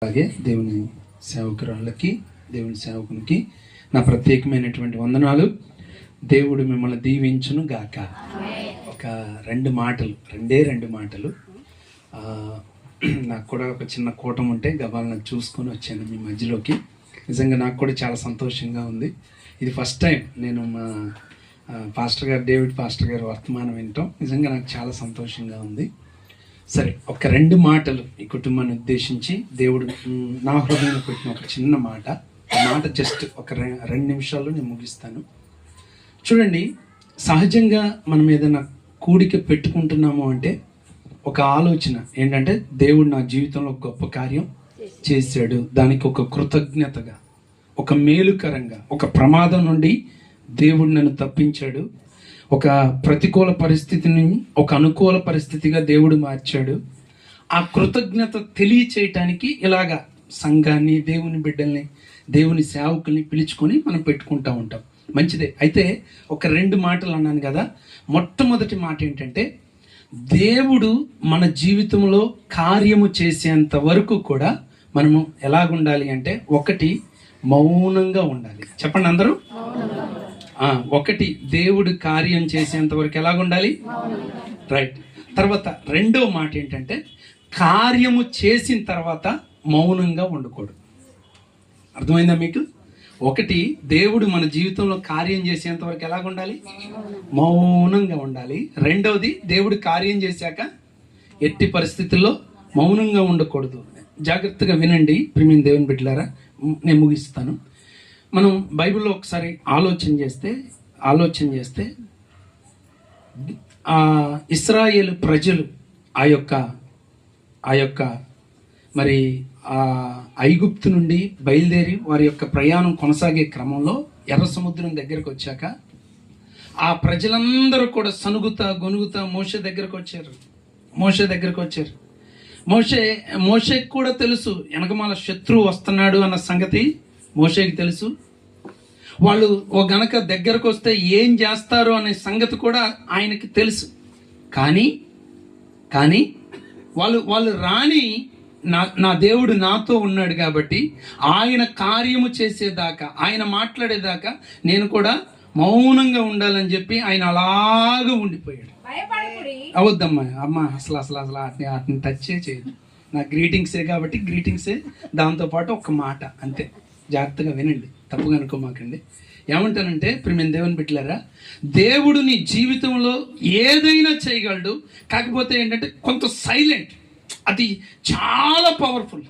అలాగే దేవుని సేవకురాళ్ళకి, దేవుని సేవకునికి నా ప్రత్యేకమైనటువంటి వందనాలు. దేవుడు మిమ్మల్ని దీవించును గాక. ఒక రెండు మాటలు నాకు కూడా ఒక చిన్న కూటం ఉంటే గబాలను చూసుకొని వచ్చాను మీ మధ్యలోకి. నిజంగా నాకు కూడా చాలా సంతోషంగా ఉంది. ఇది ఫస్ట్ టైం నేను మా డేవిడ్ పాస్టర్ గారు వర్తమానం వినటం నిజంగా నాకు చాలా సంతోషంగా ఉంది. సరే, ఒక రెండు మాటలు ఈ కుటుంబాన్ని ఉద్దేశించి దేవుడు నా హృదయంలో పెట్టిన ఒక చిన్న మాట, జస్ట్ ఒక 2 నిమిషాల్లో నేను ముగిస్తాను. చూడండి, సహజంగా మనం ఏదైనా కూడిక పెట్టుకుంటున్నాము అంటే ఒక ఆలోచన ఏంటంటే దేవుడు నా జీవితంలో గొప్ప కార్యం చేశాడు, దానికి ఒక కృతజ్ఞతగా, ఒక మేలుకరంగా, ఒక ప్రమాదం నుండి దేవుడు నన్ను తప్పించాడు, ఒక ప్రతికూల పరిస్థితిని ఒక అనుకూల పరిస్థితిగా దేవుడు మార్చాడు. ఆ కృతజ్ఞత తెలియచేయటానికి ఇలాగా సంఘాన్ని, దేవుని బిడ్డల్ని, దేవుని సేవకుల్ని పిలుచుకొని మనం పెట్టుకుంటూ ఉంటాం. మంచిదే. అయితే ఒక 2 మాటలు అన్నాను కదా. మొట్టమొదటి మాట ఏంటంటే, దేవుడు మన జీవితంలో కార్యము చేసేంత వరకు కూడా మనము ఎలాగుండాలి అంటే, ఒకటి మౌనంగా ఉండాలి. చెప్పండి అందరూ. ఒకటి దేవుడు కార్యం చేసేంత వరకు ఎలాగుండాలి? రైట్. తర్వాత రెండో మాట ఏంటంటే, కార్యము చేసిన తర్వాత మౌనంగా ఉండకూడదు. అర్థమైందా మీకు? ఒకటి, దేవుడు మన జీవితంలో కార్యం చేసేంత వరకు ఎలాగుండాలి? మౌనంగా ఉండాలి. రెండవది, దేవుడు కార్యం చేశాక ఎట్టి పరిస్థితుల్లో మౌనంగా ఉండకూడదు. జాగ్రత్తగా వినండి ప్రియమైన దేవుని బిడ్డలారా, నేను ముగిస్తాను. మనం బైబిల్లో ఒకసారి ఆలోచన చేస్తే ఇశ్రాయేలు ప్రజలు ఆ యొక్క మరి ఐగుప్తు నుండి బయలుదేరి వారి యొక్క ప్రయాణం కొనసాగే క్రమంలో ఎర్ర సముద్రం దగ్గరకు వచ్చాక ఆ ప్రజలందరూ కూడా సనుగుతా గొనుగుతా మోషే దగ్గరకు వచ్చారు. మోషేకి కూడా తెలుసు వెనకమాల శత్రువు వస్తున్నాడు అన్న సంగతి మోషేకి తెలుసు. వాళ్ళు గనక దగ్గరకు వస్తే ఏం చేస్తారు అనే సంగతి కూడా ఆయనకి తెలుసు. కానీ వాళ్ళు రాని, నా దేవుడు నాతో ఉన్నాడు కాబట్టి ఆయన కార్యము చేసేదాకా, ఆయన మాట్లాడేదాకా నేను కూడా మౌనంగా ఉండాలని చెప్పి ఆయన అలాగా ఉండిపోయాడు. అవద్దమ్మా అసలు వాటిని టచ్ చేయదు. నా గ్రీటింగ్సే కాబట్టి గ్రీటింగ్సే, దాంతోపాటు ఒక మాట అంతే. జాగ్రత్తగా వినండి, తప్పుగా అనుకోమాకండి. ఏమంటానంటే ప్రియమైన దేవుని బిడ్డలారా, దేవుడు నీ జీవితంలో ఏదైనా చేయగలడు. కాకపోతే ఏంటంటే కొంత సైలెంట్, అది చాలా పవర్ఫుల్.